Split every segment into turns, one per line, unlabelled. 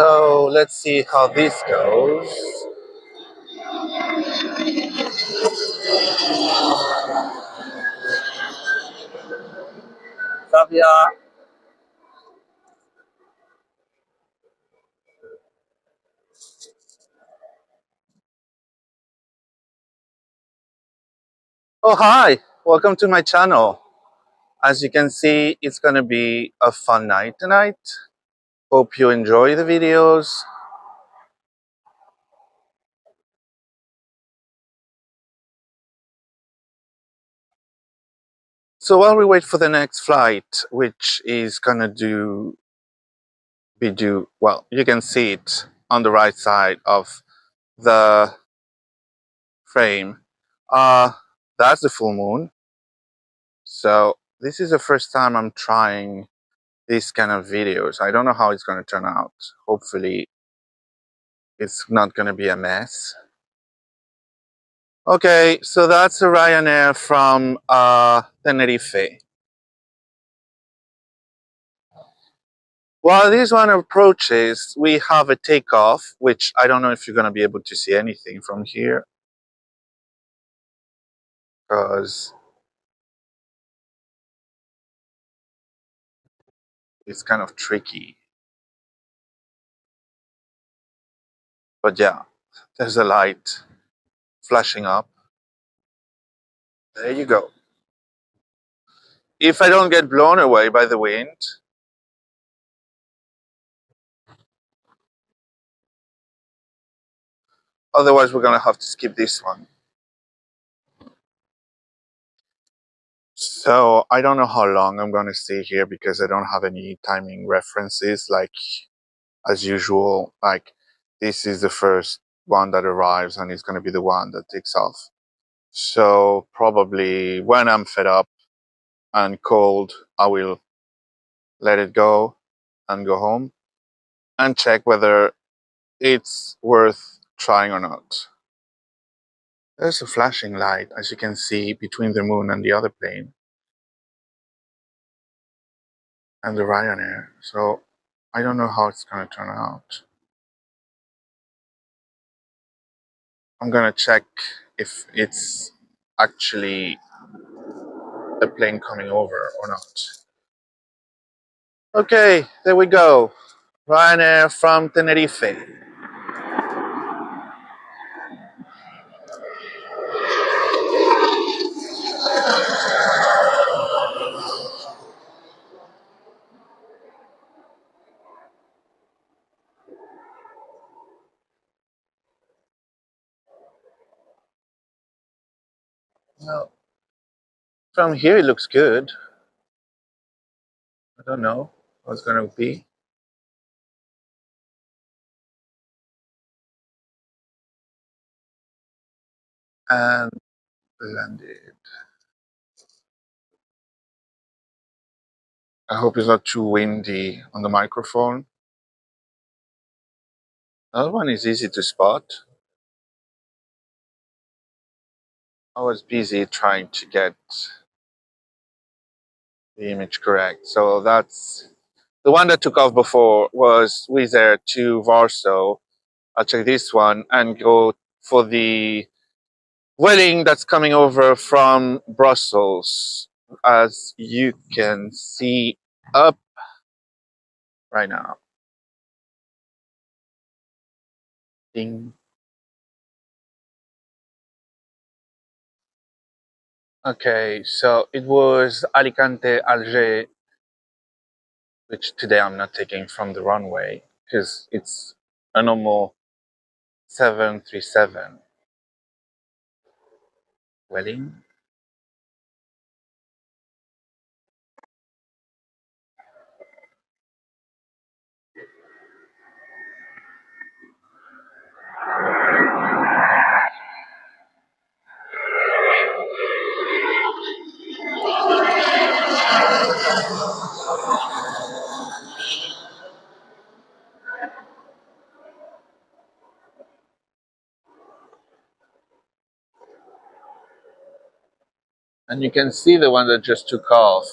So let's see how this goes. Savia. Oh, hi. Welcome to my channel. As you can see, it's going to be a fun night tonight. Hope you enjoy the videos. So while we wait for the next flight, which is going to be due, well, you can see it on the right side of the frame. That's the full moon. So this is the first time I'm trying these kind of videos. I don't know how it's going to turn out. Hopefully it's not going to be a mess. Okay, so that's a Ryanair from Tenerife. While this one approaches, we have a takeoff, which I don't know if you're going to be able to see anything from here, because it's kind of tricky. But yeah, there's a light flashing up. There you go. If I don't get blown away by the wind, otherwise we're going to have to skip this one. So I don't know how long I'm going to stay here because I don't have any timing references. Like as usual, like this is the first one that arrives and it's going to be the one that takes off. So probably when I'm fed up and cold, I will let it go and go home and check whether it's worth trying or not. There's a flashing light, as you can see, between the moon and the other plane and the Ryanair. So I don't know how it's going to turn out. I'm going to check if it's actually a plane coming over or not. Okay, there we go. Ryanair from Tenerife. Well, from here it looks good. I don't know how it's going to be. And landed. I hope it's not too windy on the microphone. That one is easy to spot. I was busy trying to get the image correct. So that's the one that took off before was Wizz Air to Warsaw. I'll check this one and go for the wedding that's coming over from Brussels, as you can see up right now. Ding. Okay, so it was Alicante, Alger, which today I'm not taking from the runway because it's a normal 737 wedding. And you can see the one that just took off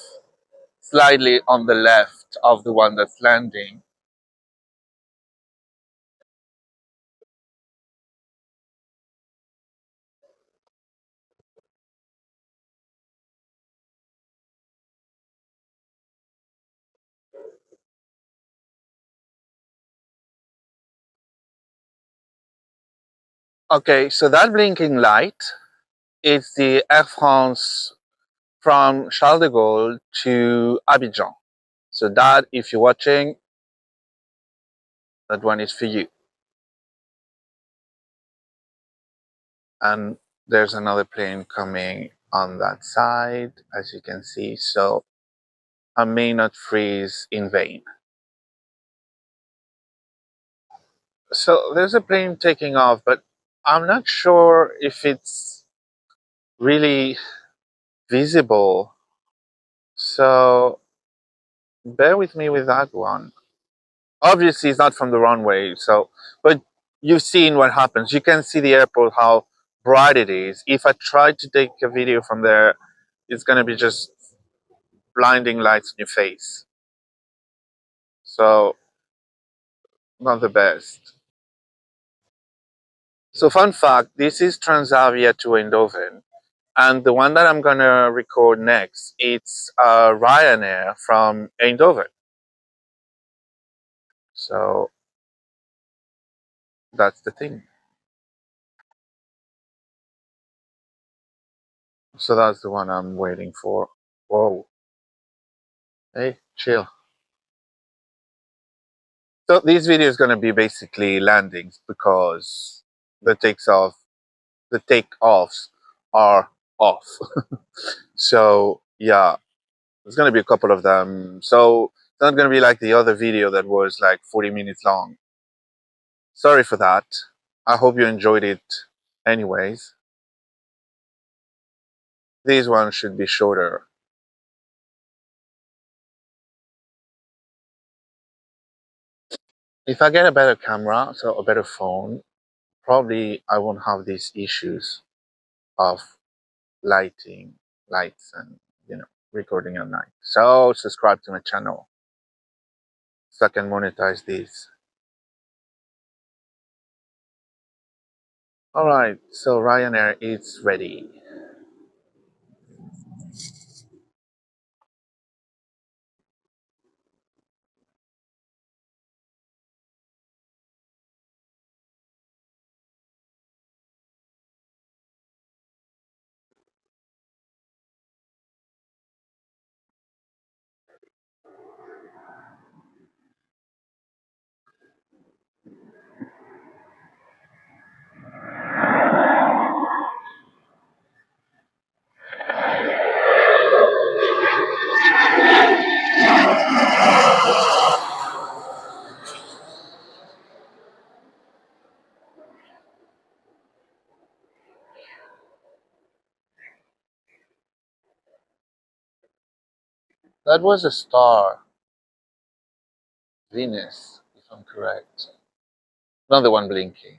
slightly on the left of the one that's landing. Okay, so that blinking light is the Air France from Charles de Gaulle to Abidjan. So that, if you're watching, that one is for you. And there's another plane coming on that side, as you can see. So I may not freeze in vain. So there's a plane taking off, but I'm not sure if it's really visible. So bear with me with that one. Obviously, it's not from the runway. So, but you've seen what happens. You can see the airport, how bright it is. If I try to take a video from there, it's going to be just blinding lights in your face. So, not the best. So, fun fact, this is Transavia to Eindhoven. And the one that I'm going to record next, it's Ryanair from Eindhoven. So, that's the thing. So, that's the one I'm waiting for. Whoa. Hey, chill. So this video is going to be basically landings because the takeoffs are off. So yeah, there's going to be a couple of them. So it's not going to be like the other video that was like 40 minutes long. Sorry for that. I hope you enjoyed it anyways. This one should be shorter. If I get a better camera, so a better phone, probably I won't have these issues of lights and recording at night. So subscribe to my channel so I can monetize this. Alright, so Ryanair is ready. That was a star, Venus, if I'm correct. Not the one blinking,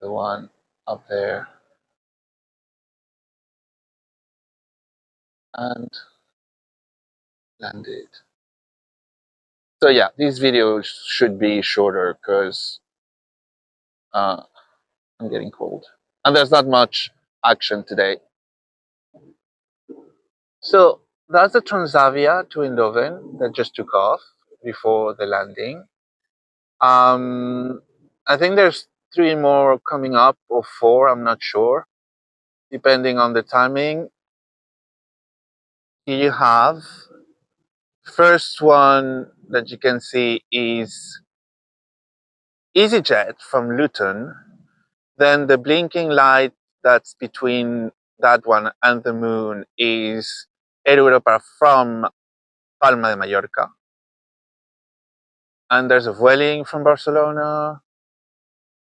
the one up there. And landed. So yeah, these videos should be shorter because I'm getting cold. And there's not much action today. So that's the Transavia to Eindhoven that just took off before the landing. I think there's 3 more coming up or 4, I'm not sure, depending on the timing. Here you have first one that you can see is EasyJet from Luton. Then the blinking light that's between that one and the moon is Air Europa from Palma de Mallorca. And there's a Vueling from Barcelona.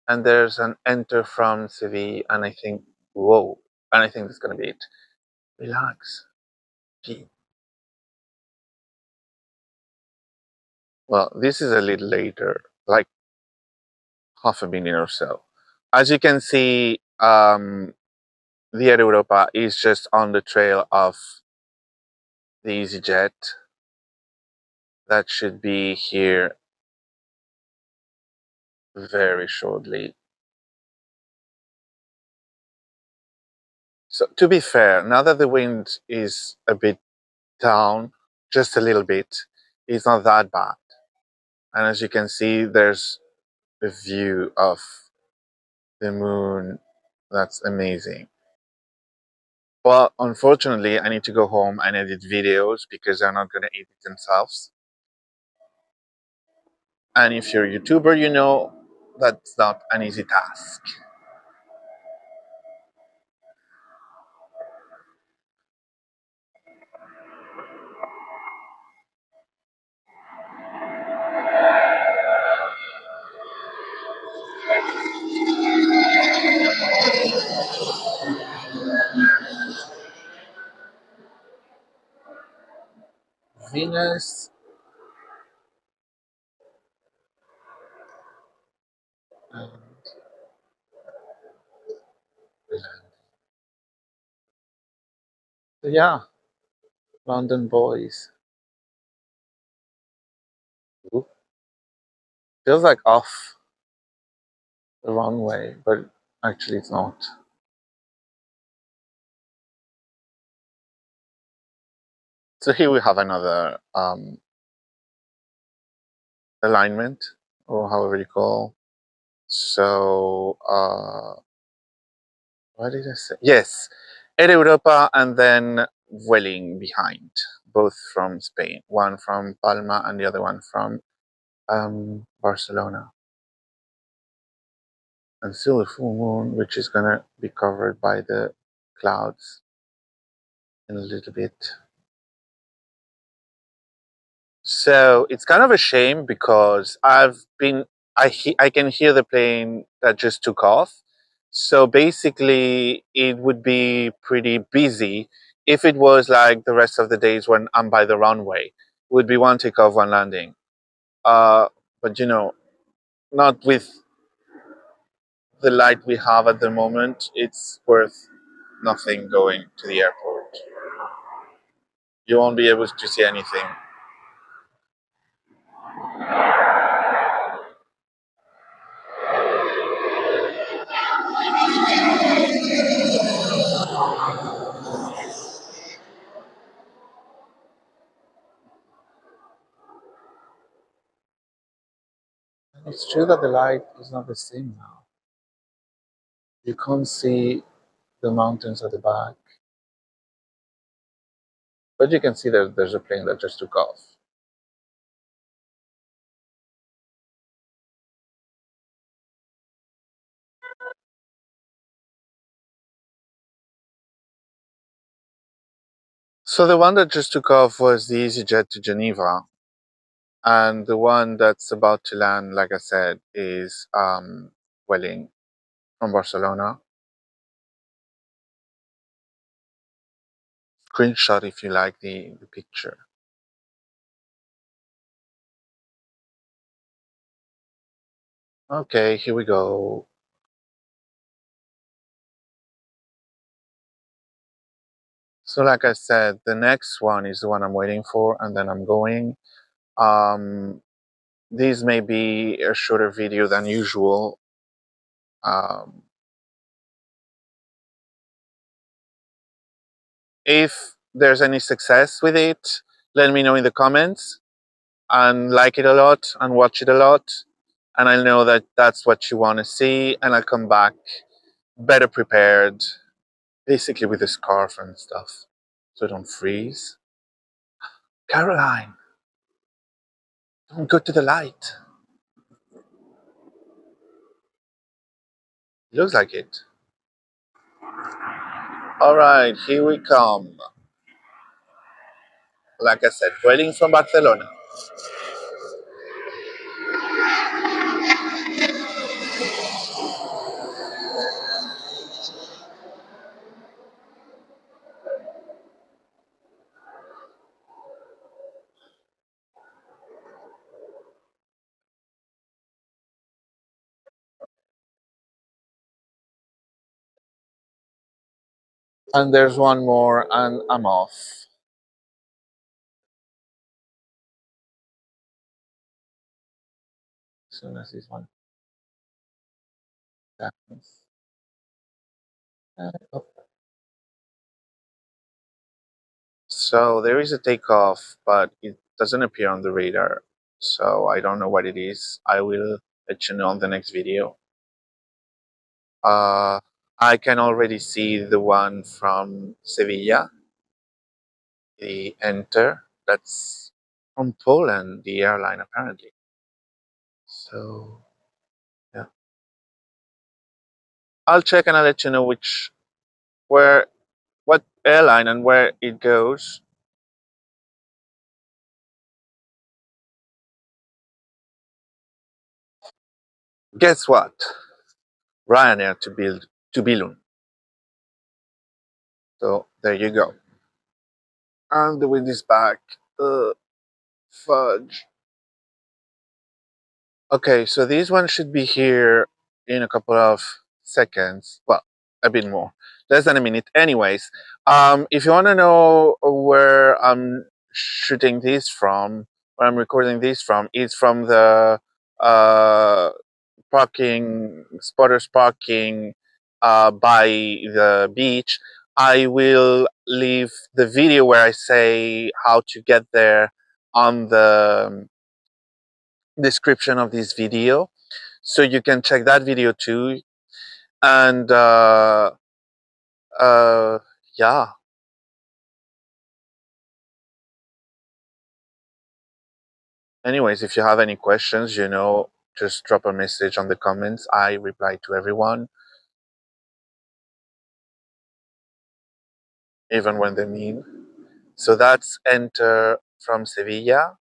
And there's an Enter from Seville. And I think, whoa, and I think that's going to be it. Relax. Gee. Well, this is a little later, like half a minute or so. As you can see, the Air Europa is just on the trail of the EasyJet. That should be here very shortly. So to be fair, now that the wind is a bit down, just a little bit, it's not that bad. And as you can see, there's a view of the moon. That's amazing. But unfortunately, I need to go home and edit videos because they're not going to edit themselves. And if you're a YouTuber, you know that's not an easy task. Venus and so yeah, London boys. Ooh, feels like off the runway, but actually it's not. So here we have another alignment, or however you call. So what did I say? Yes, Air Europa and then Vueling behind, both from Spain. One from Palma and the other one from Barcelona. And still the full moon, which is gonna be covered by the clouds in a little bit. So it's kind of a shame because I can hear the plane that just took off. So basically, it would be pretty busy if it was like the rest of the days when I'm by the runway. It would be one takeoff, one landing. Uh, but you know, not with the light we have at the moment. It's worth nothing going to the airport. You won't be able to see anything. It's true that the light is not the same now. You can't see the mountains at the back, but you can see there's a plane that just took off. So the one that just took off was the EasyJet to Geneva, and the one that's about to land, like I said, is Welling from Barcelona. Screenshot if you like the picture. Okay, here we go. So like I said, the next one is the one I'm waiting for, and then I'm going. Um, these may be a shorter video than usual. Um, if there's any success with it, let me know in the comments and like it a lot and watch it a lot. And I know that that's what you want to see. And I'll come back better prepared, basically with a scarf and stuff, so don't freeze. Caroline, don't go to the light. Looks like it. All right, here we come. Like I said, waiting from Barcelona. And there's one more, and I'm off. As soon as this one happens. Oh. So there is a takeoff, but it doesn't appear on the radar. So I don't know what it is. I will let you know on the next video. I can already see the one from Sevilla, the Enter. That's from Poland, the airline apparently. So yeah, I'll check and I'll let you know what airline and where it goes. Guess what? Ryanair to Billund. So there you go. And the wind is back. Fudge. Okay, so this one should be here in a couple of seconds. Well, a bit more, less than a minute. Anyways, if you want to know where I'm shooting this from, where I'm recording this from, it's from the uh, spotters parking by the beach. I will leave the video where I say how to get there on the description of this video, so you can check that video too. And uh, yeah, anyways, if you have any questions, just drop a message on the comments. I reply to everyone, even when they're mean. So that's Enter from Sevilla.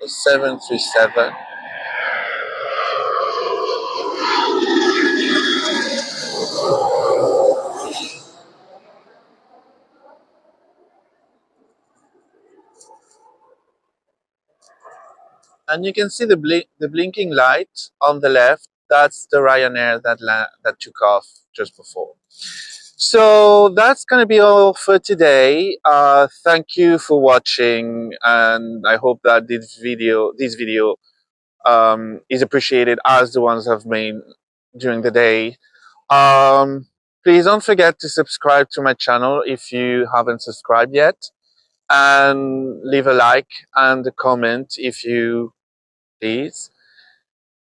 The 737. And you can see the blinking light on the left. That's the Ryanair that took off just before. So that's going to be all for today. Thank you for watching, and I hope that this video is appreciated as the ones I've made during the day. Please don't forget to subscribe to my channel if you haven't subscribed yet, and leave a like and a comment if you please,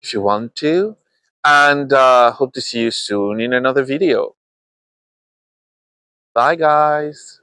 if you want to, and hope to see you soon in another video. Bye, guys.